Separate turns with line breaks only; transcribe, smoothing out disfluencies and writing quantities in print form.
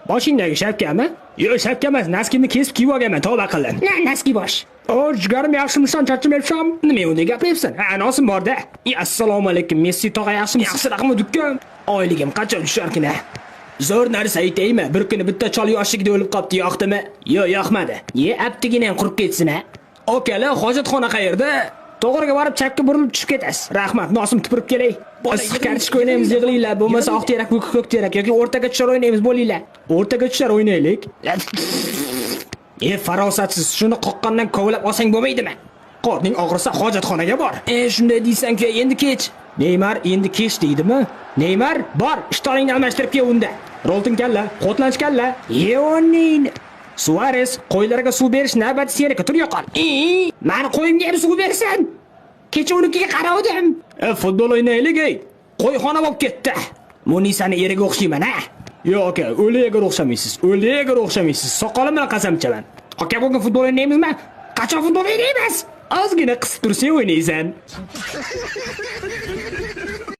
Boshingdagi shapkami? Yo'q, shapka emas, naskimni kesib kiyib olganman, tavba qilin. Naski bosh. Jigarim yaxshimisan, charchamayapsan? Nima unday gapiryapsan? Ha, nosim bor-da. Assalomu alaykum, Messi tog'a yaxshimi? Yaxshi raqamli dukkan. Oyligim qancha tusharkin ha? Zo'r narsa aytaymi? Bir kuni bitta chol yoshligida o'lib qopti, yoqdimi? Yo'q, yoqmadi. Aptigina ham qurib ketsin ha. Okalar, hojatxona qayerda? To'g'riga borib chapga burilib tushib ketasiz. Rahmat, nosim tupurib kelay. Issiq kartoshka o'ynaymiz, yig'linglar. Bo'lmasa oq terak, bu ko'k terak yoki o'rtaga tushar o'ynaymiz, bo'linglar. O'rtaga tushar o'ynaylik. Farosatsiz, shuni qoqqandan kovlab olsang bo'lmaydimi? Qorning og'risa hojatxonaga bor. Shunday deysan-ku, endi kech. Neymar endi kech deydimi? Neymar, bor, ishtoningni almashtirib kel unda. Roltin kalla, qotlanch kalla. Yeonin. Suarez, qo'ylarga suv berish navbati seniki, tur yo'qol. Meni qo'yimga ham suv bersin. Kecha unikiga qaradim. Futbol o'ynaylik, ey. Qo'yxona bo'lib ketdi. Munisani eriga o'xshayman, ha? Yo'q aka, o'liga o'xshamaysiz. O'liga o'xshamaysiz. Soqolim bilan qasam ichaman. Aka, bugun futbol o'ynaymizmi? Qachon futbol o'ynaymiz? Ozgina qisib tursa o'ynaysan.